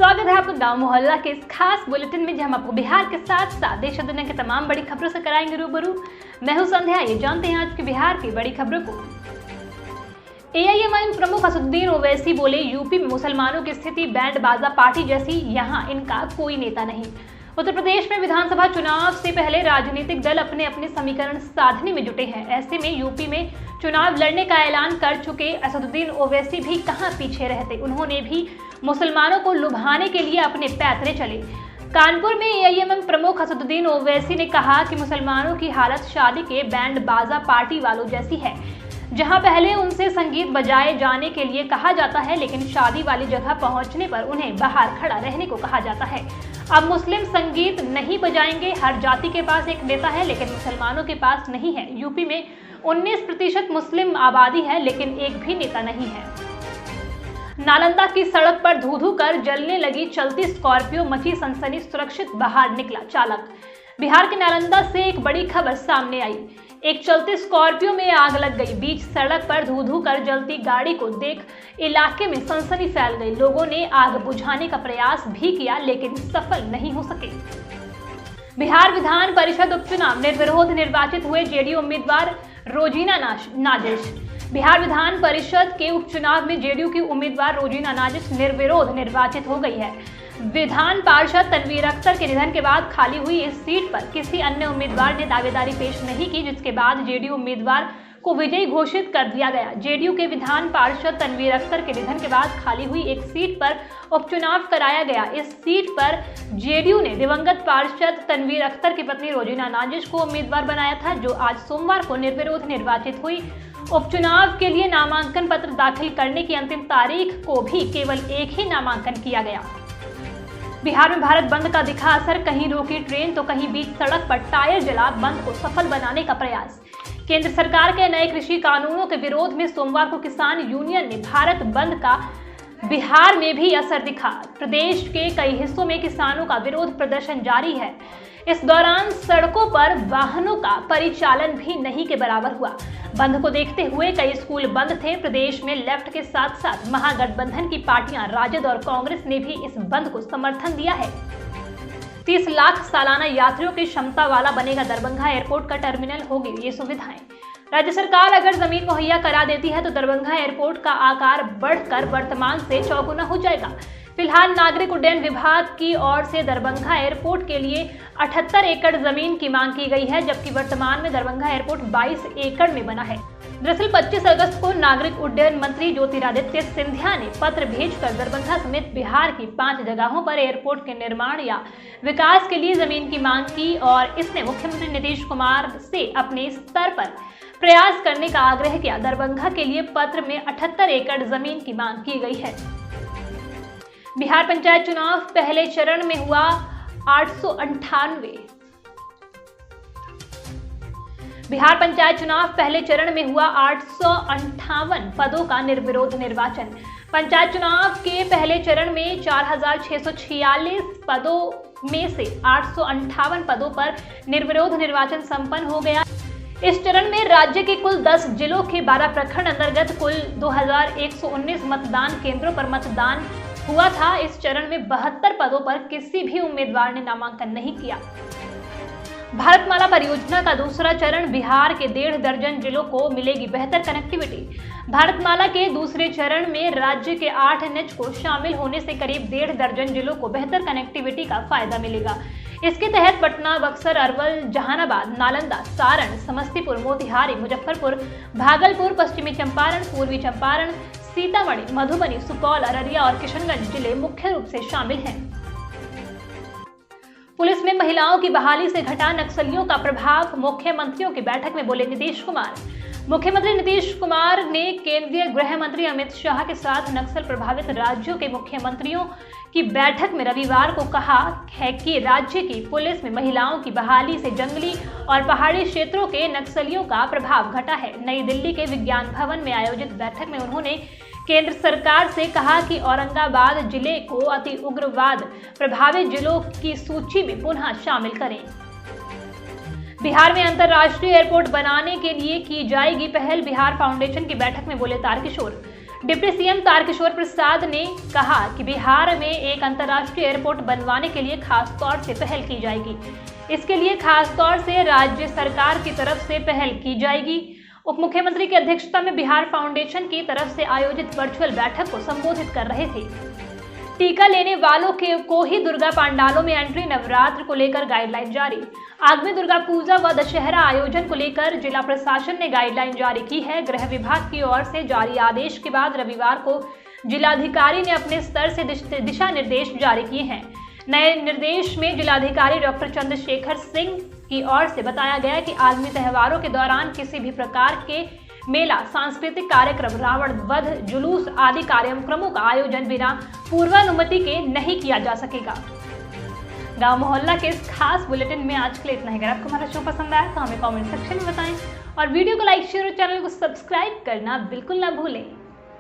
स्वागत है आपका गांव मोहल्ला के इस खास बुलेटिन में, जहां हम आपको बिहार के साथ साथ देश और दुनिया की तमाम बड़ी खबरों से कराएंगे रूबरू। मैं हूं संध्या। ये जानते हैं आज की बिहार की बड़ी खबरों को। एआईएमआईएम प्रमुख असदुद्दीन ओवैसी बोले, यूपी में मुसलमानों की स्थिति बैंड बाजा पार्टी जैसी, यहाँ इनका कोई नेता नहीं। उत्तर प्रदेश में विधानसभा चुनाव से पहले राजनीतिक दल अपने अपने समीकरण साधने में जुटे हैं। ऐसे में यूपी में चुनाव लड़ने का ऐलान कर चुके असदुद्दीन ओवैसी भी कहां पीछे रहते। उन्होंने भी मुसलमानों को लुभाने के लिए अपने पैतरे चले। कानपुर में एआईएमआईएम प्रमुख असदुद्दीन ओवैसी ने कहा कि मुसलमानों की हालत शादी के बैंड बाजा पार्टी वालों जैसी है, जहां पहले उनसे संगीत बजाए जाने के लिए कहा जाता है, लेकिन शादी वाली जगह पहुंचने पर उन्हें बाहर खड़ा रहने को कहा जाता है। अब मुस्लिम संगीत नहीं बजाएंगे। हर जाति के पास एक नेता है, लेकिन मुसलमानों के पास नहीं है। यूपी में 19% मुस्लिम आबादी है, लेकिन एक भी नेता नहीं है। नालंदा की सड़क पर धू धू कर जलने लगी चलती स्कॉर्पियो, मची सनसनी, सुरक्षित बाहर निकला चालक। बिहार के नालंदा से एक बड़ी खबर सामने आई। एक चलती स्कॉर्पियो में आग लग गई। बीच सड़क पर धू धू कर जलती गाड़ी को देख इलाके में सनसनी फैल गई। लोगों ने आग बुझाने का प्रयास भी किया, लेकिन सफल नहीं हो सके। बिहार विधान परिषद उपचुनाव निर्विरोध निर्वाचित हुए जेडीयू उम्मीदवार रोजीना नाजिश। बिहार विधान परिषद के उपचुनाव में जेडीयू की उम्मीदवार रोजीना नाजिश निर्विरोध निर्वाचित हो गई है। विधान पार्षद तनवीर अख्तर के निधन के बाद खाली हुई इस सीट पर किसी अन्य उम्मीदवार ने दावेदारी पेश नहीं की, जिसके बाद जेडीयू उम्मीदवार को विजयी घोषित कर दिया गया। जेडीयू के विधान पार्षद तनवीर अख्तर के निधन के बाद खाली हुई एक सीट पर उपचुनाव कराया गया। इस सीट पर जेडीयू ने दिवंगत पार्षद तनवीर अख्तर की पत्नी रोजीना नाजिश को उम्मीदवार बनाया था, जो आज सोमवार को निर्विरोध निर्वाचित हुई। उपचुनाव के लिए नामांकन पत्र दाखिल करने की अंतिम तारीख को भी केवल एक ही नामांकन किया गया। बिहार में भारत बंद का दिखा असर, कहीं रोकी ट्रेन तो कहीं बीच सड़क पर टायर जला। बंद को सफल बनाने का प्रयास। केंद्र सरकार के नए कृषि कानूनों के विरोध में सोमवार को किसान यूनियन ने भारत बंद का बिहार में भी असर दिखा। प्रदेश के कई हिस्सों में किसानों का विरोध प्रदर्शन जारी है। इस दौरान सड़कों पर वाहनों का परिचालन भी नहीं के बराबर हुआ। बंद को देखते हुए कई स्कूल बंद थे। प्रदेश में लेफ्ट के साथ साथ महागठबंधन की पार्टियां राजद और कांग्रेस ने भी इस बंद को समर्थन दिया है। 30 लाख सालाना यात्रियों की क्षमता वाला बनेगा दरभंगा एयरपोर्ट का टर्मिनल, होगी ये सुविधाएं। राज्य सरकार अगर जमीन मुहैया करा देती है तो दरभंगा एयरपोर्ट का आकार बढ़कर वर्तमान से 4 गुना हो जाएगा। फिलहाल नागरिक उड्डयन विभाग की ओर से दरभंगा एयरपोर्ट के लिए 78 एकड़ जमीन की मांग की गई है, जबकि वर्तमान में दरभंगा एयरपोर्ट 22 एकड़ में बना है। दरअसल 25 अगस्त को नागरिक उड्डयन मंत्री ज्योतिरादित्य सिंधिया ने पत्र भेजकर दरभंगा समेत बिहार की 5 जगहों पर एयरपोर्ट के निर्माण या विकास के लिए जमीन की मांग की, और इसने मुख्यमंत्री नीतीश कुमार से अपने स्तर पर प्रयास करने का आग्रह किया। दरभंगा के लिए पत्र में 78 एकड़ जमीन की मांग की गई है। बिहार पंचायत चुनाव पहले चरण में हुआ 898। बिहार पंचायत चुनाव पहले चरण में हुआ 858 पदों का निर्विरोध निर्वाचन। पंचायत चुनाव के पहले चरण में 4646 पदों में से 858 पदों पर निर्विरोध निर्वाचन संपन्न हो गया। इस चरण में राज्य के कुल 10 जिलों के 12 प्रखंड अंतर्गत कुल 2119 मतदान केंद्रों पर मतदान हुआ था। इस चरण में 72 पदों पर किसी भी उम्मीदवार ने नामांकन नहीं किया। भारतमाला परियोजना का दूसरा चरण, बिहार के 1.5 दर्जन जिलों को मिलेगी बेहतर कनेक्टिविटी। भारतमाला के दूसरे चरण में राज्य के 8 NH को शामिल होने से करीब 1.5 दर्जन जिलों को बेहतर कनेक्टिविटी का फायदा मिलेगा। इसके तहत पटना, बक्सर, अरवल, जहानाबाद, नालंदा, सारण, समस्तीपुर, मोतिहारी, मुजफ्फरपुर, भागलपुर, पश्चिमी चंपारण, पूर्वी चंपारण, सीतामढ़ी, मधुबनी, सुपौल, अररिया और किशनगंज जिले मुख्य रूप से शामिल हैं। पुलिस में महिलाओं की बहाली से घटा नक्सलियों का प्रभाव, मुख्यमंत्रियों की बैठक में बोले नीतीश कुमार। मुख्यमंत्री नीतीश कुमार ने केंद्रीय गृह मंत्री अमित शाह के साथ नक्सल प्रभावित राज्यों के मुख्यमंत्रियों की बैठक में रविवार को कहा है कि राज्य की पुलिस में महिलाओं की बहाली से जंगली और पहाड़ी क्षेत्रों के नक्सलियों का प्रभाव घटा है। नई दिल्ली के विज्ञान भवन में आयोजित बैठक में उन्होंने केंद्र सरकार से कहा कि औरंगाबाद जिले को अति उग्रवाद प्रभावित जिलों की सूची में पुनः शामिल करें। बिहार में अंतर्राष्ट्रीय एयरपोर्ट बनाने के लिए की जाएगी पहल, बिहार फाउंडेशन की बैठक में बोले तारकिशोर। डिप्टी सीएम तारकिशोर प्रसाद ने कहा कि बिहार में एक अंतर्राष्ट्रीय एयरपोर्ट बनवाने के लिए खास तौर से पहल की जाएगी। इसके लिए खास तौर से राज्य सरकार की तरफ से पहल की जाएगी। उप मुख्यमंत्री की अध्यक्षता में बिहार फाउंडेशन की तरफ से आयोजित वर्चुअल बैठक को संबोधित कर रहे थे। टीका लेने वालों को ही दुर्गा पंडालों में एंट्री, नवरात्र को लेकर गाइडलाइन जारी। आगामी दुर्गा पूजा व दशहरा आयोजन को लेकर जिला प्रशासन ने गाइडलाइन जारी की है। गृह विभाग की ओर से जारी आदेश के बाद रविवार को जिलाधिकारी ने अपने स्तर से दिशा निर्देश जारी किए हैं। नए निर्देश में जिलाधिकारी डॉक्टर चंद्रशेखर सिंह की ओर से बताया गया कि आगामी त्योहारों के दौरान किसी भी प्रकार के मेला, सांस्कृतिक कार्यक्रम, रावण वध, जुलूस आदि कार्यक्रमों का आयोजन बिना पूर्वानुमति के नहीं किया जा सकेगा। गांव मोहल्ला के इस खास बुलेटिन में आज के लिए इतना ही। अगर आपको हमारा शो पसंद आया तो हमें कमेंट सेक्शन में बताएं और वीडियो को लाइक, शेयर और चैनल को सब्सक्राइब करना बिल्कुल ना भूलें।